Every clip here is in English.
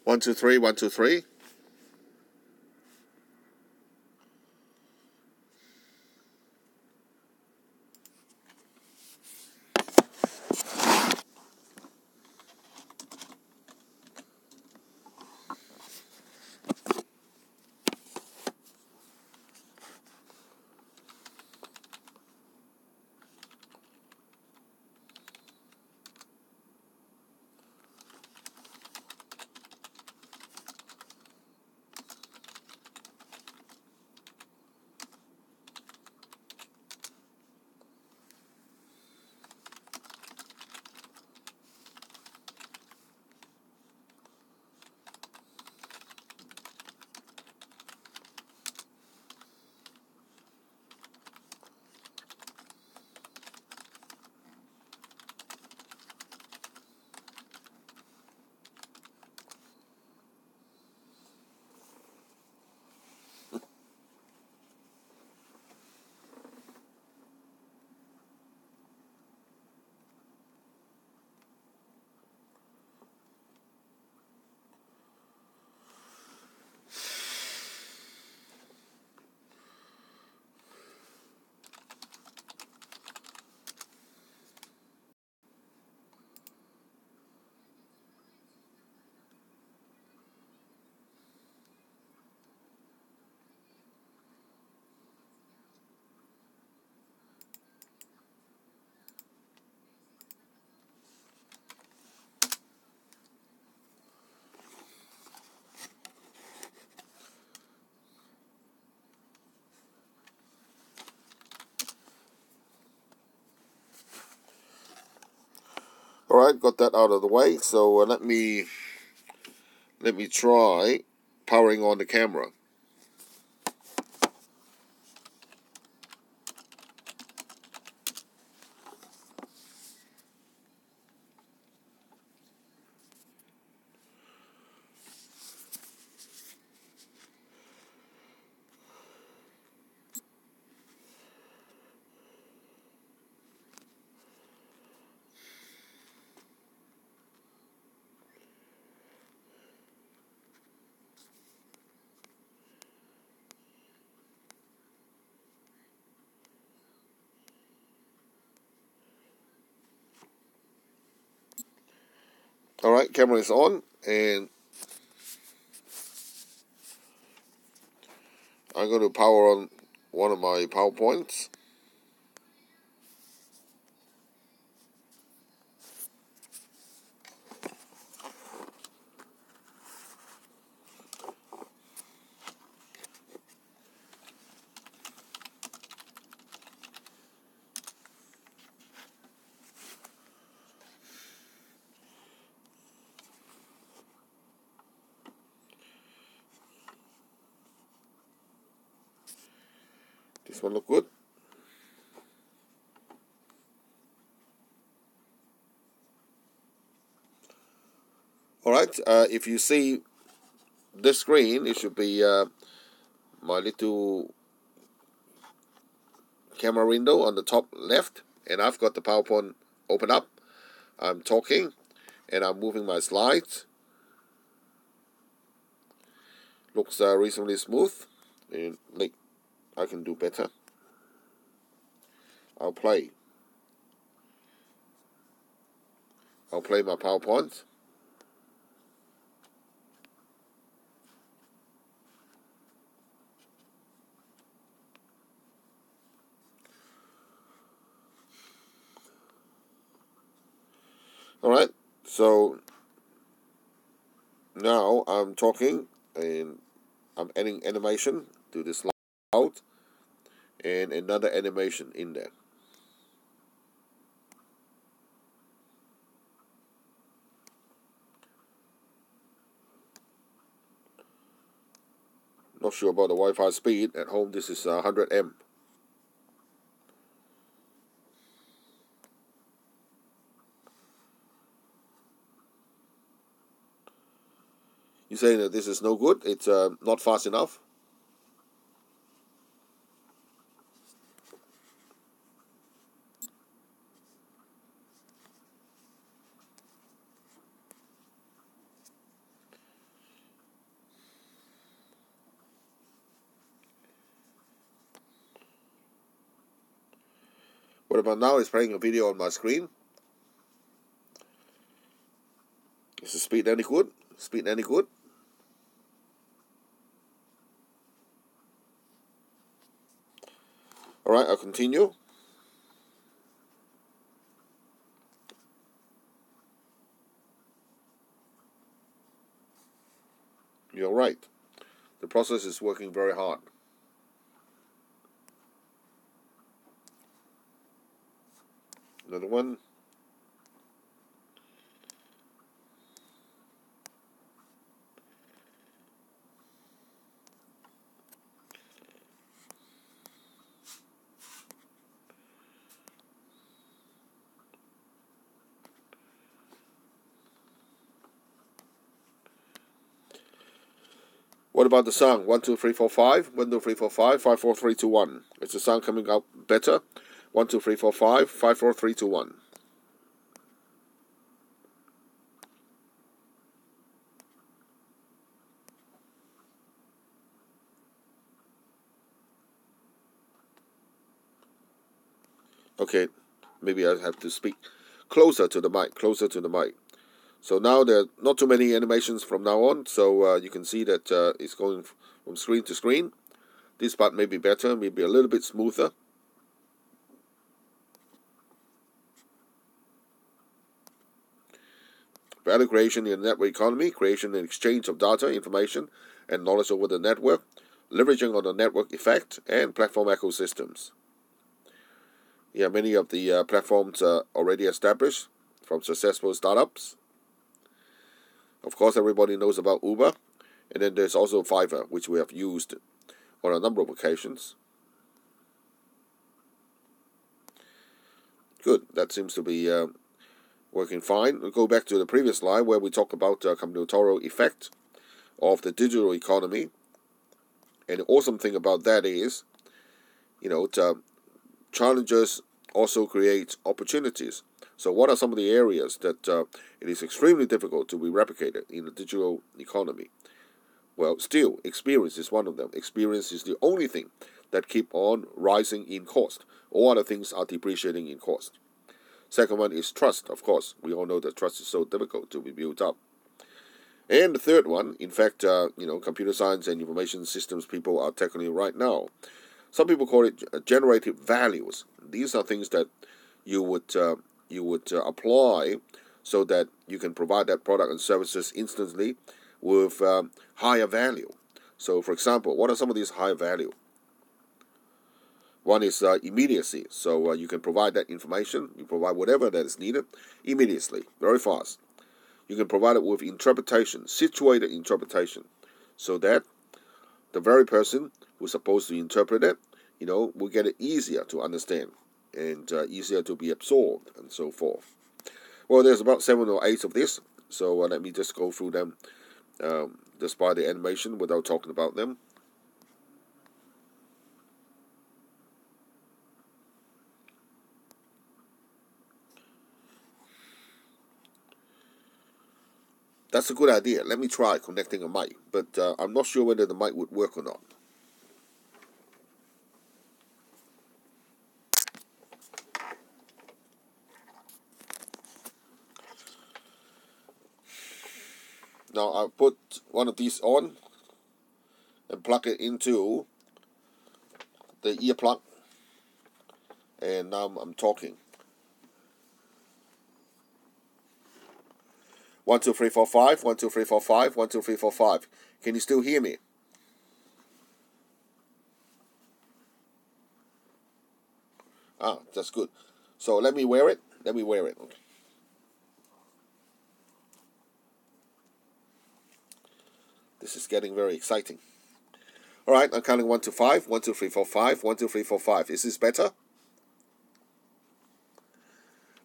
1, 2, 3, 1, 2, 3. Alright, got that out of the way. So let me try powering on the camera. Alright, camera is on, and I'm going to power on one of my PowerPoints. This one look good. Alright, if you see this screen, it should be my little camera window on the top left, and I've got the PowerPoint open up. I'm talking, and I'm moving my slides. Looks reasonably smooth, and like I can do better. I'll play my PowerPoint. Alright, so now I'm talking, and I'm adding animation to this slide, and another animation in there. Not sure about the Wi-Fi speed. At home this is 100 M. You're saying that this is no good? It's not fast enough? What about now? It's playing a video on my screen. Is the speed any good? Speed any good? Alright, I'll continue. You're right. The process is working very hard. Another one. What about the sound? 1, 2, 3, 4, 5. 1, 2, 3, 4, 5. 5, 4, 3, 2, 1. Is the sound coming out better? 1, 2, 3, 4, 5. 5, 4, 3, 2, 1. Okay, maybe I have to speak closer to the mic, closer to the mic. So now there are not too many animations from now on, so you can see that it's going from screen to screen. This part may be better, maybe a little bit smoother. Value creation in the network economy, creation and exchange of data, information, and knowledge over the network, leveraging on the network effect, and platform ecosystems. Yeah, many of the platforms are already established from successful startups. Of course, everybody knows about Uber. And then there's also Fiverr, which we have used on a number of occasions. Good, that seems to be working fine. We'll go back to the previous slide where we talk about the combinatorial effect of the digital economy. And the awesome thing about that is, challenges also create opportunities. So what are some of the areas that it is extremely difficult to be replicated in the digital economy? Well, still, experience is one of them. Experience is the only thing that keep on rising in cost. All other things are depreciating in cost. Second one is trust, of course. We all know that trust is so difficult to be built up. And the third one, in fact, computer science and information systems people are tackling right now. Some people call it generative values. These are things that you would apply so that you can provide that product and services instantly with higher value. So, for example, what are some of these higher value? One is immediacy. So you can provide that information, you provide whatever that is needed immediately, very fast. You can provide it with interpretation, situated interpretation, so that the very person who's supposed to interpret it, will get it easier to understand and easier to be absorbed and so forth. Well, there's about 7 or 8 of this, so let me just go through them just by the animation without talking about them. That's a good idea. Let me try connecting a mic, but I'm not sure whether the mic would work or not. Now I'll put one of these on and plug it into the earplug, and now I'm talking. 1, 2, 3, 4, 5. 1, 2, 3, 4, 5. 1, 2, 3, 4, 5. Can you still hear me? Ah, that's good. So let me wear it. Okay. This is getting very exciting. All right, I'm counting 1 to 5. 1, 2, 3, 4, 5. 1, 2, 3, 4, 5. Is this better?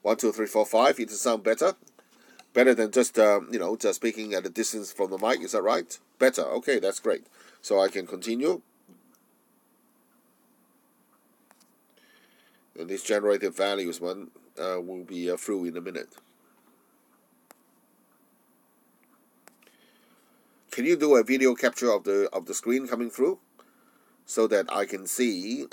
1, 2, 3, 4, 5. It does sound better. Better than just just speaking at a distance from the mic. Is that right? Better. Okay, that's great. So I can continue. And this generative values one will be through in a minute. Can you do a video capture of the screen coming through? so that I can see,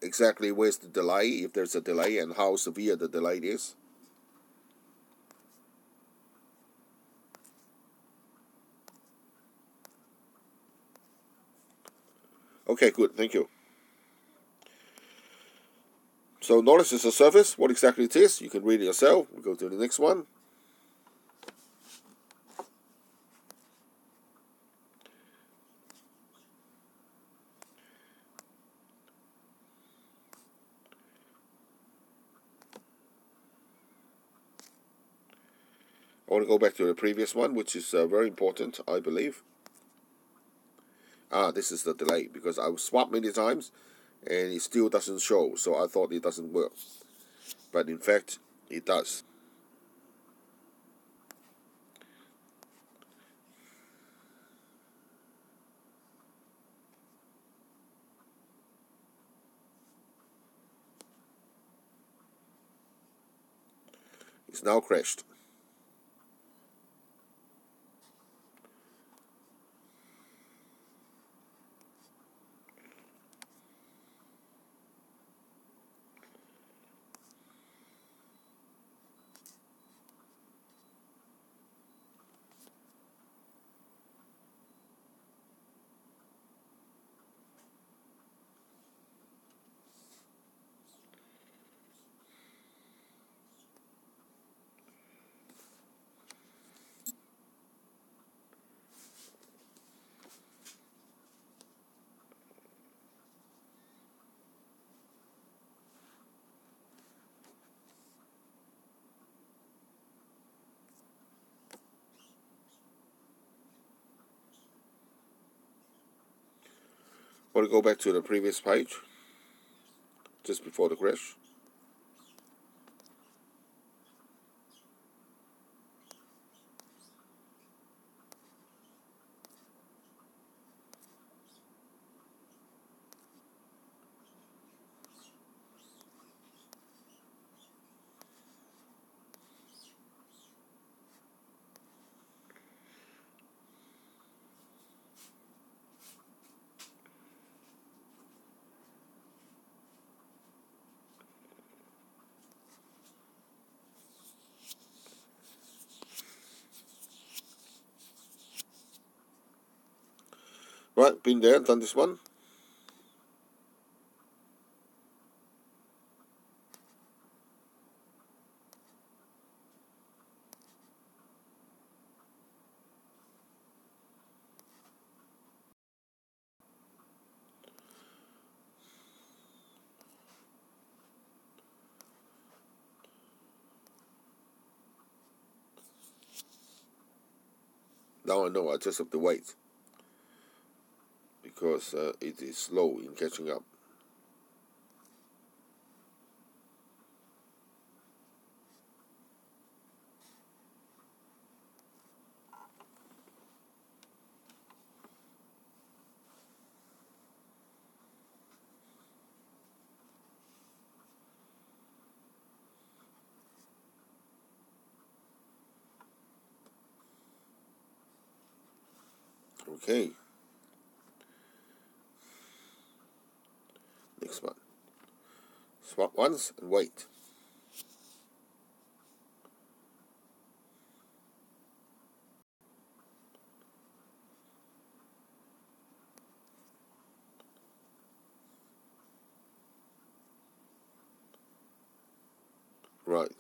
exactly where's the delay, if there's a delay, and how severe the delay is. Okay, good, thank you. So knowledge is a service. What exactly it is, you can read it yourself. We go to the next one. I want to go back to the previous one, which is very important, I believe. This is the delay, because I swapped many times and it still doesn't show, so I thought it doesn't work. But in fact, it does. It's now crashed. I want to go back to the previous page, just before the crash. Right, been there, done this one. Now I know, I just have to wait, because it is slow in catching up. Okay, next one. Swap once and wait. Right.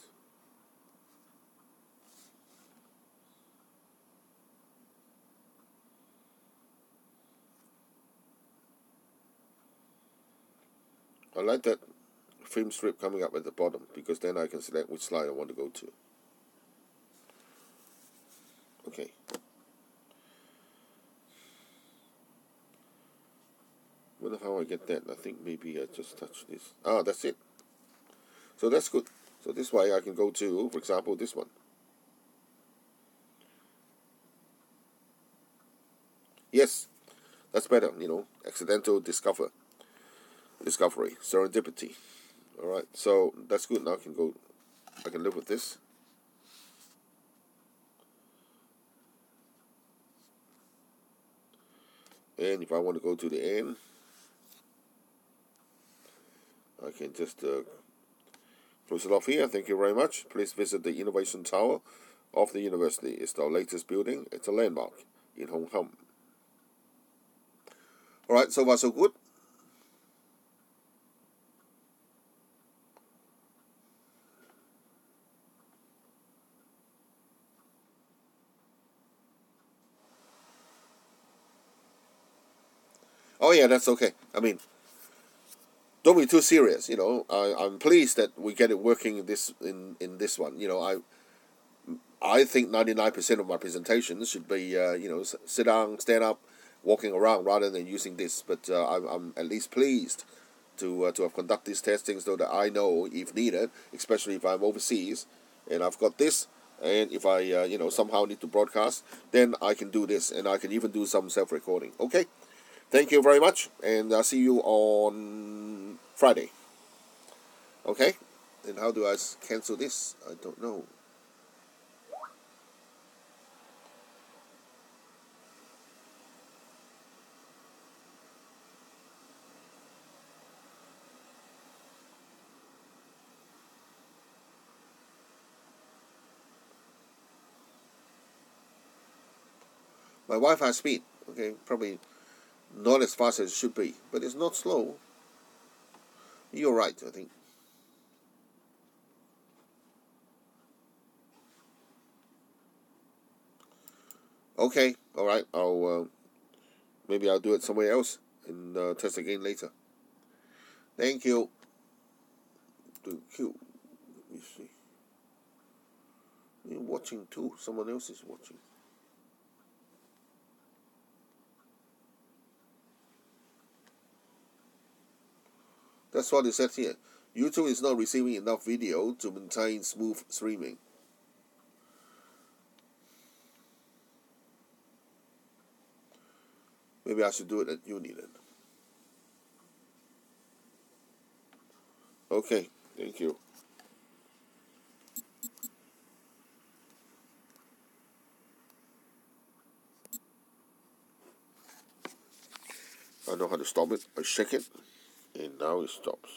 I like that film strip coming up at the bottom, because then I can select which slide I want to go to. Okay. Wonder how I get that. I think maybe I just touch this. That's it. So that's good. So this way I can go to, for example, this one. Yes, that's better, accidental discovery, serendipity. All right, so that's good. Now I can live with this. And if I want to go to the end, I can just close it off here. Thank you very much. Please visit the Innovation Tower of the university. It's our latest building. It's a landmark in Hong Kong. Alright, so far so good. Oh yeah, that's okay. I mean, don't be too serious. I'm pleased that we get it working in this one. I think 99% of my presentations should be sit down, stand up, walking around rather than using this. But I'm at least pleased to have conducted this testing so that I know if needed, especially if I'm overseas and I've got this. And if I somehow need to broadcast, then I can do this, and I can even do some self-recording. Okay. Thank you very much, and I'll see you on Friday. Okay? And how do I cancel this? I don't know. My Wi-Fi speed, okay, probably not as fast as it should be, but it's not slow. You're right, I think. Okay, all right. Maybe I'll do it somewhere else and test again later. Thank you. Thank you. Let me see. You're watching too. Someone else is watching. That's what it said here. YouTube is not receiving enough video to maintain smooth streaming. Maybe I should do it at uni then. Okay, thank you. I know how to stop it. I shake it, and now it stops.